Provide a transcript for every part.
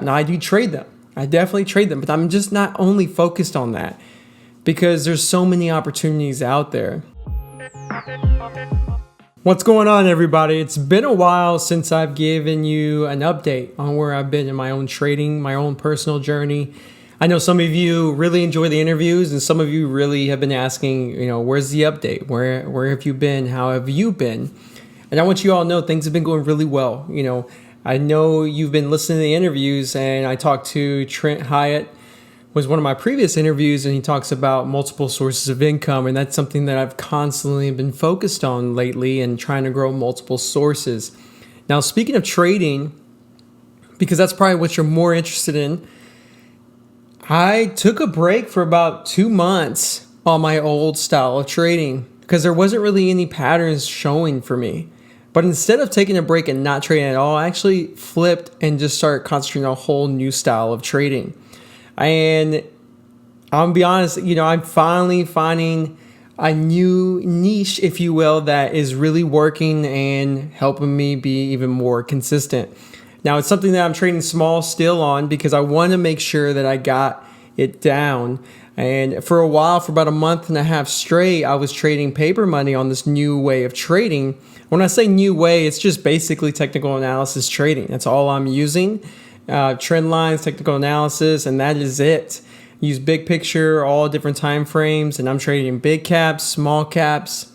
Now I do trade them. I definitely trade them, but I'm just not only focused on that because there's so many opportunities out there. What's going on, everybody? It's been a while since I've given you an update on where I've been in my own trading, my own personal journey. I know some of you really enjoy the interviews, and some of you really have been asking, where's the update? Where have you been? How have you been? And I want you all to know things have been going really well. I know you've been listening to the interviews, and I talked to Trent Hyatt, was one of my previous interviews, and he talks about multiple sources of income, and that's something that I've constantly been focused on lately and trying to grow multiple sources. Now, speaking of trading, because that's probably what you're more interested in, I took a break for about 2 months on my old style of trading because there wasn't really any patterns showing for me. But instead of taking a break and not trading at all, I actually flipped and just started concentrating on a whole new style of trading. And I'll be honest, I'm finally finding a new niche, if you will, that is really working and helping me be even more consistent. Now, it's something that I'm trading small still on because I want to make sure that I got it down. And for a while, for about a month and a half straight, I was trading paper money on this new way of trading. When I say new way, it's just basically technical analysis trading. That's all I'm using. Trend lines, technical analysis, and that is it. Use big picture, all different time frames, and I'm trading big caps, small caps,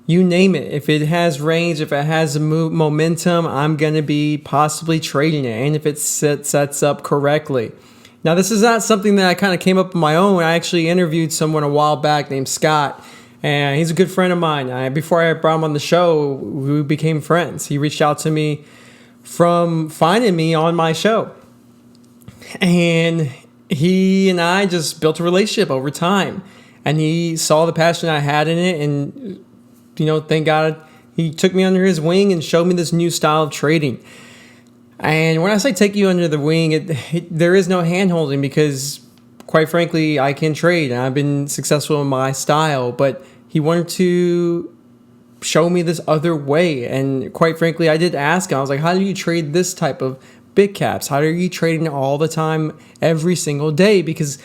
you name it. If it has range, if it has momentum, I'm going to be possibly trading it, and if it sets up correctly. Now, this is not something that I kind of came up on my own. I actually interviewed someone a while back named Scott, and he's a good friend of mine. Before I brought him on the show, we became friends. He reached out to me from finding me on my show. And he and I just built a relationship over time. And he saw the passion I had in it. And, thank God he took me under his wing and showed me this new style of trading. And when I say take you under the wing, there is no hand-holding because, quite frankly, I can trade. And I've been successful in my style. But he wanted to show me this other way. And quite frankly, I did ask him, I was like, how do you trade this type of big caps? How are you trading all the time, every single day? Because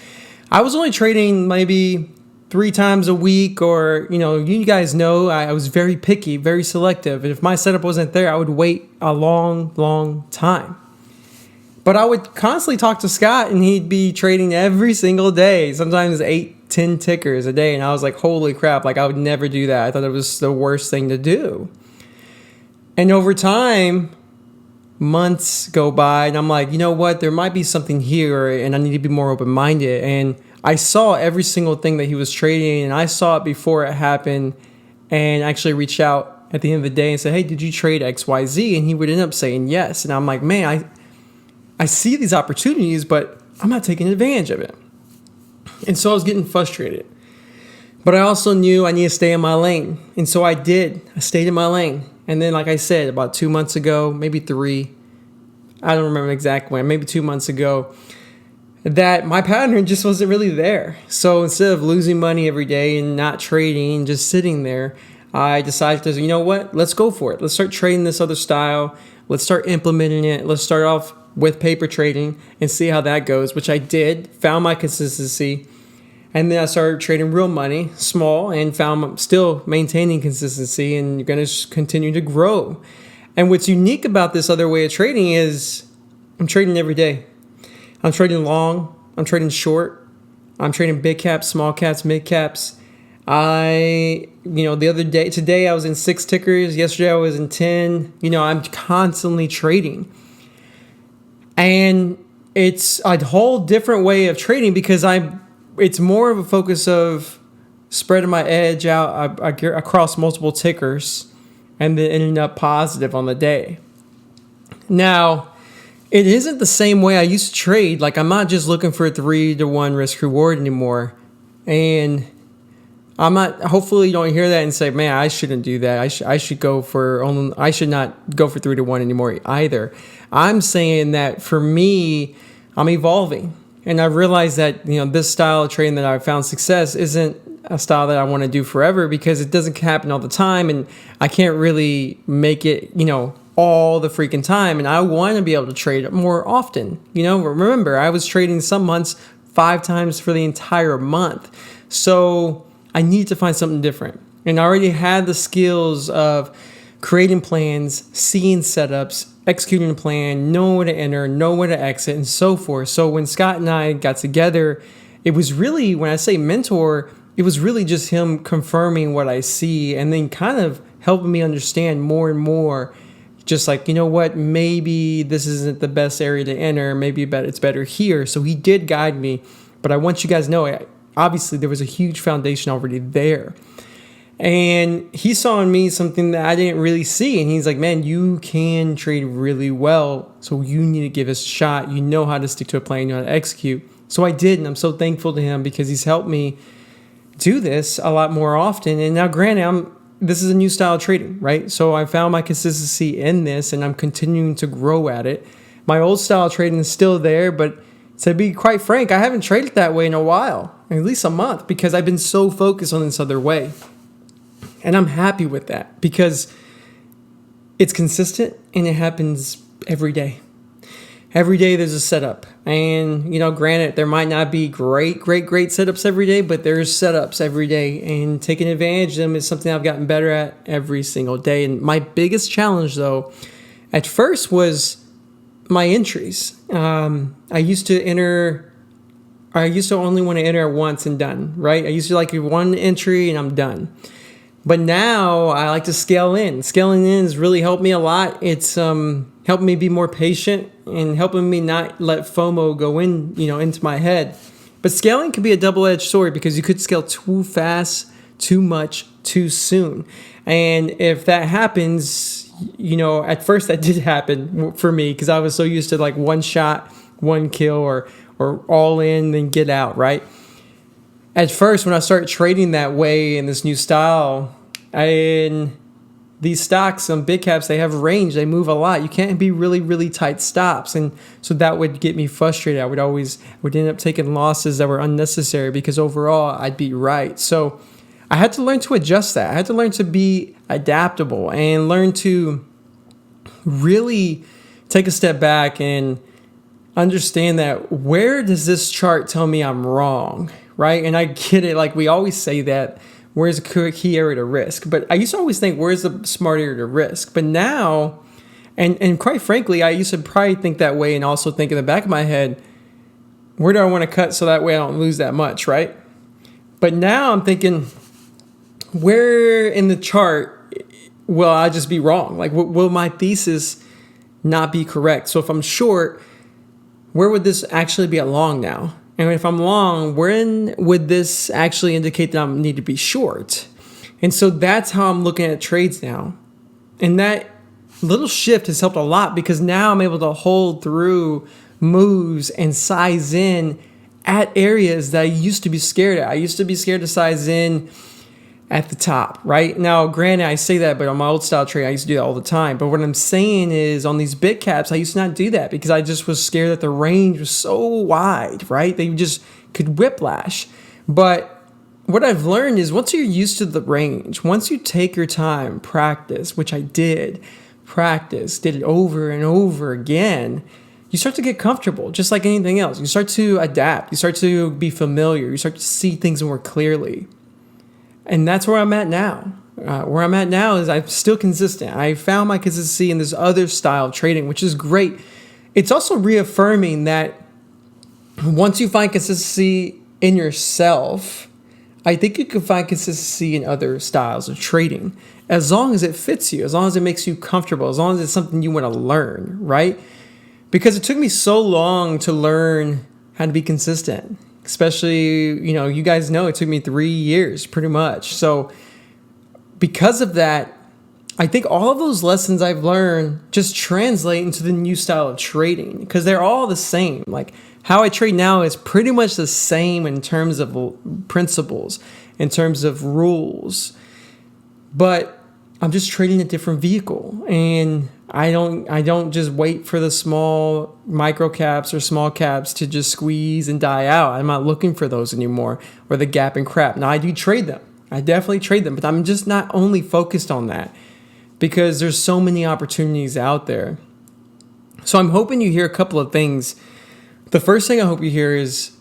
I was only trading maybe 3 times a week, or, you guys know I was very picky, very selective. And if my setup wasn't there, I would wait a long, long time. But I would constantly talk to Scott, and he'd be trading every single day, sometimes 8-10 tickers a day. And I was like, holy crap, I would never do that. I thought it was the worst thing to do. And over time, months go by, and I'm like, you know what? There might be something here, and I need to be more open-minded. And I saw every single thing that he was trading, and I saw it before it happened, and actually reached out at the end of the day and said, hey, did you trade XYZ? And he would end up saying yes. And I'm like, man, I see these opportunities, but I'm not taking advantage of it. And so I was getting frustrated. But I also knew I needed to stay in my lane. And so I did. I stayed in my lane. And then, like I said, about 2 months ago, maybe 3, I don't remember exactly when, maybe 2 months ago, that my pattern just wasn't really there. So instead of losing money every day and not trading, just sitting there, I decided to, you know what? Let's go for it. Let's start trading this other style. Let's start implementing it. Let's start off with paper trading and see how that goes, which I did, found my consistency. And then I started trading real money, small, and found I'm still maintaining consistency, and you're going to continue to grow. And what's unique about this other way of trading is I'm trading every day. I'm trading long, I'm trading short, I'm trading big caps, small caps, mid caps. Today I was in 6 tickers, yesterday I was in 10. I'm constantly trading. And it's a whole different way of trading because it's more of a focus of spreading my edge out across multiple tickers and then ending up positive on the day. Now, it isn't the same way I used to trade. I'm not just looking for a 3-to-1 risk reward anymore. And I'm not, hopefully you don't hear that and say, man, I shouldn't do that. I should not go for 3-to-1 anymore either. I'm saying that for me, I'm evolving. And I realized that, this style of trading that I've found success isn't a style that I want to do forever because it doesn't happen all the time. And I can't really make it, all the freaking time. And I want to be able to trade more often. Remember, I was trading some months 5 times for the entire month. So I need to find something different. And I already had the skills of creating plans, seeing setups, executing a plan, knowing where to enter, knowing where to exit, and so forth. So when Scott and I got together, it was really, when I say mentor, it was really just him confirming what I see and then kind of helping me understand more and more. Just like, maybe this isn't the best area to enter. Maybe it's better here. So he did guide me. But I want you guys to know, obviously there was a huge foundation already there. And he saw in me something that I didn't really see. And he's like, man, you can trade really well. So you need to give this a shot. You know how to stick to a plan. You know how to execute. So I did. And I'm so thankful to him because he's helped me do this a lot more often. And now, granted, this is a new style of trading, right? So I found my consistency in this and I'm continuing to grow at it. My old style of trading is still there, but to be quite frank, I haven't traded that way in a while, at least a month, because I've been so focused on this other way. And I'm happy with that because it's consistent and it happens every day. Every day there's a setup. And, granted, there might not be great setups every day, but there's setups every day. And taking advantage of them is something I've gotten better at every single day. And my biggest challenge, though, at first was my entries. I used to only want to enter once and done, right? I used to like one entry and I'm done. But now I like to scale in. Scaling in has really helped me a lot. It's helped me be more patient and helping me not let FOMO go into my head. But scaling can be a double-edged sword because you could scale too fast, too much, too soon. And if that happens, at first that did happen for me because I was so used to like one shot, one kill or all in, then get out, right? At first, when I started trading that way in this new style, these stocks, some big caps, they have range. They move a lot. You can't be really, really tight stops. And so that would get me frustrated. I would end up taking losses that were unnecessary because overall I'd be right. So I had to learn to adjust that. I had to learn to be adaptable and learn to really take a step back and understand that where does this chart tell me I'm wrong, right? And I get it. Like we always say that, where's a key area to risk? But I used to always think, where's the smart area to risk? But now, and quite frankly, I used to probably think that way and also think in the back of my head, where do I want to cut so that way I don't lose that much, right? But now I'm thinking, where in the chart will I just be wrong? Like, will my thesis not be correct? So if I'm short, where would this actually be at long now? And if I'm long, when would this actually indicate that I need to be short? And so that's how I'm looking at trades now. And that little shift has helped a lot because now I'm able to hold through moves and size in at areas that I used to be scared at. I used to be scared to size in at the top, right? Now, granted, I say that, but on my old style trade, I used to do that all the time. But what I'm saying is on these big caps, I used to not do that because I just was scared that the range was so wide, right? They just could whiplash. But what I've learned is once you're used to the range, once you take your time, practice, which I did it over and over again, you start to get comfortable, just like anything else. You start to adapt. You start to be familiar. You start to see things more clearly. And that's where I'm at now. Where I'm at now is I'm still consistent. I found my consistency in this other style of trading, which is great. It's also reaffirming that once you find consistency in yourself, I think you can find consistency in other styles of trading as long as it fits you, as long as it makes you comfortable, as long as it's something you want to learn, right? Because it took me so long to learn how to be consistent. Especially, you guys know it took me 3 years pretty much. So because of that, I think all of those lessons I've learned just translate into the new style of trading because they're all the same. Like how I trade now is pretty much the same in terms of principles, in terms of rules, but I'm just trading a different vehicle. And I don't just wait for the small micro caps or small caps to just squeeze and die out. I'm not looking for those anymore, or the gap and crap. Now I do trade them. I definitely trade them, but I'm just not only focused on that. because there's so many opportunities out there. So I'm hoping you hear a couple of things. The first thing I hope you hear is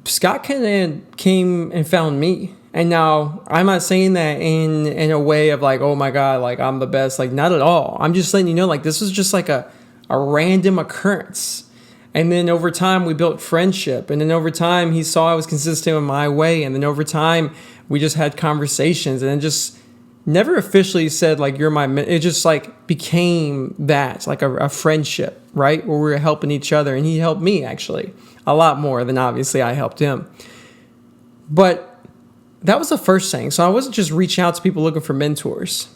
Scott came and found me. And now I'm not saying that in a way of like, oh my God, like I'm the best. Like not at all. I'm just letting you know, like this was just like a random occurrence. And then over time we built friendship. And then over time he saw I was consistent in my way. And then over time we just had conversations and it just never officially said like, you're my, it just like became that like a friendship, right? Where we were helping each other and he helped me actually a lot more than obviously I helped him. But that was the first thing. So I wasn't just reaching out to people looking for mentors.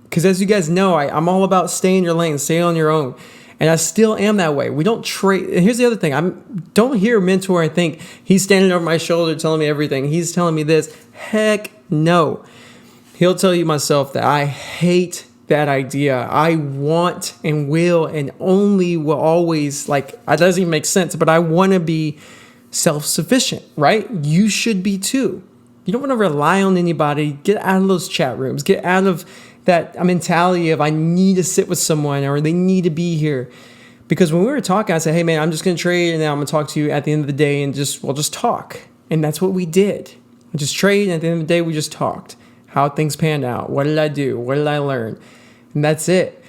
Because as you guys know, I'm all about stay in your lane, stay on your own. And I still am that way. We don't trade. And here's the other thing. Don't hear a mentor and think he's standing over my shoulder telling me everything. He's telling me this. Heck no. He'll tell you myself that I hate that idea. I want and will and only will always, like, it doesn't even make sense, but I want to be self-sufficient, right? You should be too. You don't want to rely on anybody. Get out of those chat rooms. Get out of that mentality of I need to sit with someone or they need to be here. Because when we were talking, I said, hey man, I'm just going to trade and then I'm going to talk to you at the end of the day and we'll just talk. And that's what we did. We just trade and at the end of the day, we just talked. How things panned out. What did I do? What did I learn? And that's it.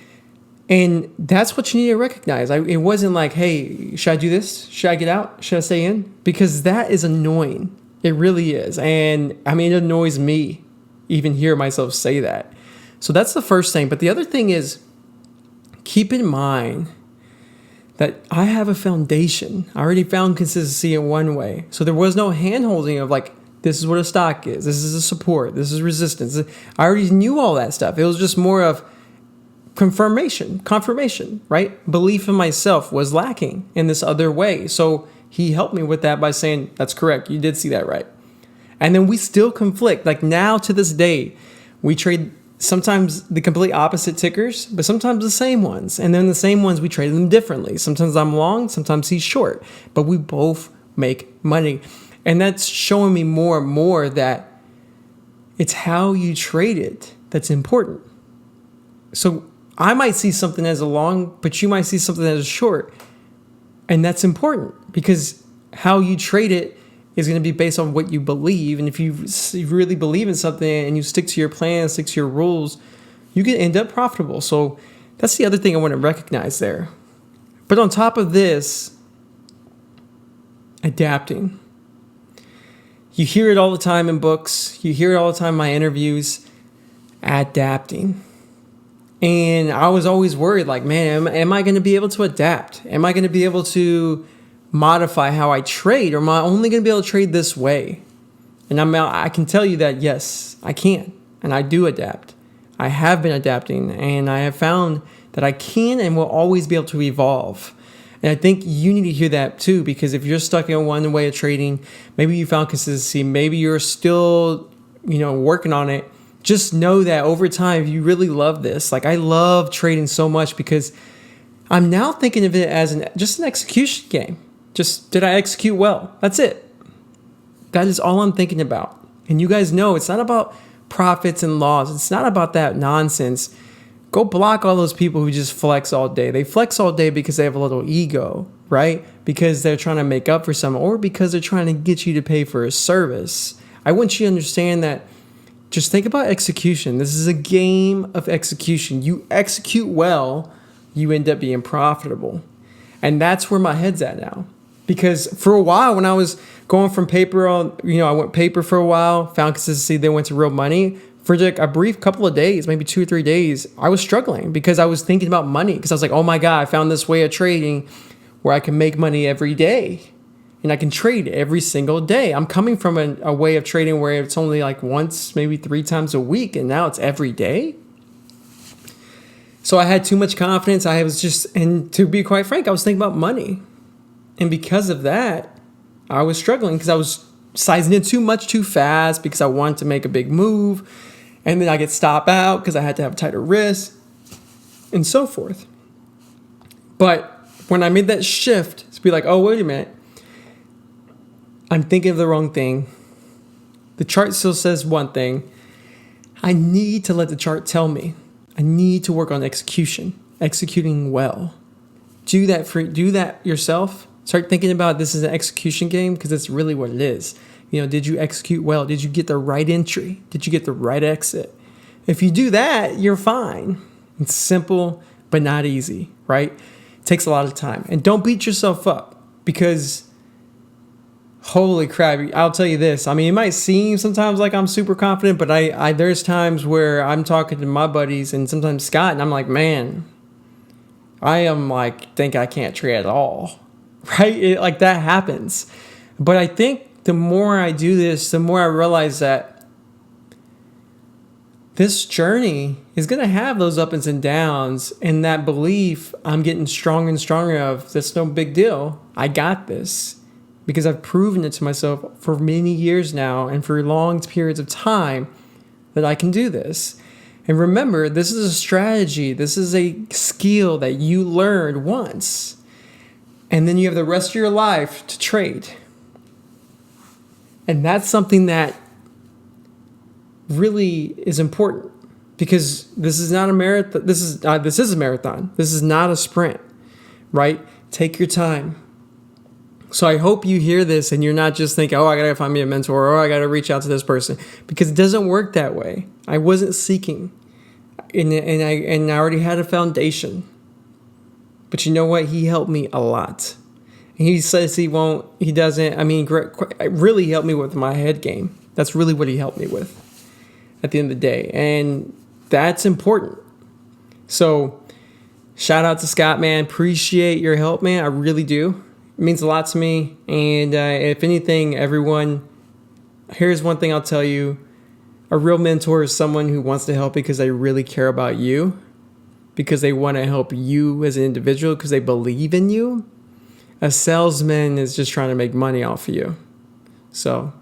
And that's what you need to recognize. It wasn't like, hey, should I do this? Should I get out? Should I stay in? Because that is annoying. It really is. And I mean, it annoys me even hear myself say that. So that's the first thing. But the other thing is keep in mind that I have a foundation. I already found consistency in one way. So there was no hand holding of like, this is what a stock is. This is a support. This is resistance. I already knew all that stuff. It was just more of confirmation, right? Belief in myself was lacking in this other way. So he helped me with that by saying, that's correct. You did see that right. And then we still conflict. Like now to this day, we trade sometimes the complete opposite tickers, but sometimes the same ones. And then the same ones, we trade them differently. Sometimes I'm long, sometimes he's short, but we both make money. And that's showing me more and more that it's how you trade it that's important. So I might see something as a long, but you might see something as a short. And that's important because how you trade it is going to be based on what you believe. And if you really believe in something and you stick to your plan, stick to your rules, you can end up profitable. So that's the other thing I want to recognize there. But on top of this, adapting. You hear it all the time in books. You hear it all the time in my interviews. Adapting. And I was always worried, like, man, am I going to be able to adapt? Am I going to be able to modify how I trade? Or am I only going to be able to trade this way? And I can tell you that, yes, I can. And I do adapt. I have been adapting. And I have found that I can and will always be able to evolve. And I think you need to hear that too, because if you're stuck in one way of trading, maybe you found consistency, maybe you're still, working on it. Just know that over time, if you really love this, like I love trading so much because I'm now thinking of it as just an execution game. Just did I execute well? That's it. That is all I'm thinking about. And you guys know it's not about profits and loss. It's not about that nonsense. Go block all those people who just flex all day. They flex all day because they have a little ego, right? Because they're trying to make up for something or because they're trying to get you to pay for a service. I want you to understand that. Just think about execution. This is a game of execution. You execute well, you end up being profitable. And that's where my head's at now. Because for a while, when I was going from paper on, I went paper for a while, found consistency, then went to real money. For like a brief couple of days, maybe 2 or 3 days, I was struggling because I was thinking about money. Because I was like, oh my God, I found this way of trading where I can make money every day. And I can trade every single day. I'm coming from a way of trading where it's only like once, maybe 3 times a week. And now it's every day. So I had too much confidence. And to be quite frank, I was thinking about money. And because of that, I was struggling because I was sizing in too much too fast because I wanted to make a big move. And then I get stopped out because I had to have a tighter wrist and so forth. But when I made that shift to be like, oh, wait a minute. I'm thinking of the wrong thing. The chart still says one thing. I need to let the chart tell me. I need to work on executing well. Do that yourself. Start thinking about this as an execution game, because that's really what it is. Did you execute well? Did you get the right entry? Did you get the right exit? If you do that, you're fine. It's simple, but not easy, right? It takes a lot of time. And don't beat yourself up, because holy crap, I'll tell you this. I mean, it might seem sometimes like I'm super confident, but I there's times where I'm talking to my buddies and sometimes Scott, and I'm like, man, I am like, think I can't trade at all, right? Like that happens. But I think the more I do this, the more I realize that this journey is going to have those ups and downs, and that belief I'm getting stronger and stronger of, that's no big deal. I got this, because I've proven it to myself for many years now and for long periods of time that I can do this. And remember, this is a strategy. This is a skill that you learned once, and then you have the rest of your life to trade. And that's something that really is important, because this is not a marathon. This is a marathon. This is not a sprint, right? Take your time. So I hope you hear this and you're not just thinking, oh, I got to find me a mentor, or I got to reach out to this person, because it doesn't work that way. I wasn't seeking, and I already had a foundation. But you know what? He helped me a lot. And he says he won't, he doesn't. I mean, really helped me with my head game. That's really what he helped me with at the end of the day. And that's important. So shout out to Scott, man. Appreciate your help, man. I really do. It means a lot to me. And if anything, everyone, here's one thing I'll tell you. A real mentor is someone who wants to help because they really care about you, because they want to help you as an individual, because they believe in you. A salesman is just trying to make money off of you. So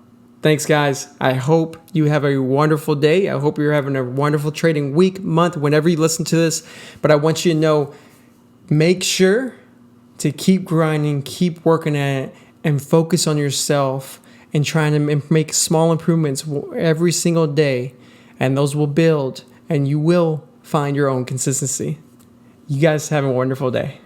thanks, guys. I hope you have a wonderful day. I hope you're having a wonderful trading week, month, whenever you listen to this. But I want you to know, make sure to keep grinding, keep working at it, and focus on yourself and trying to make small improvements every single day. And those will build, and you will find your own consistency. You guys have a wonderful day.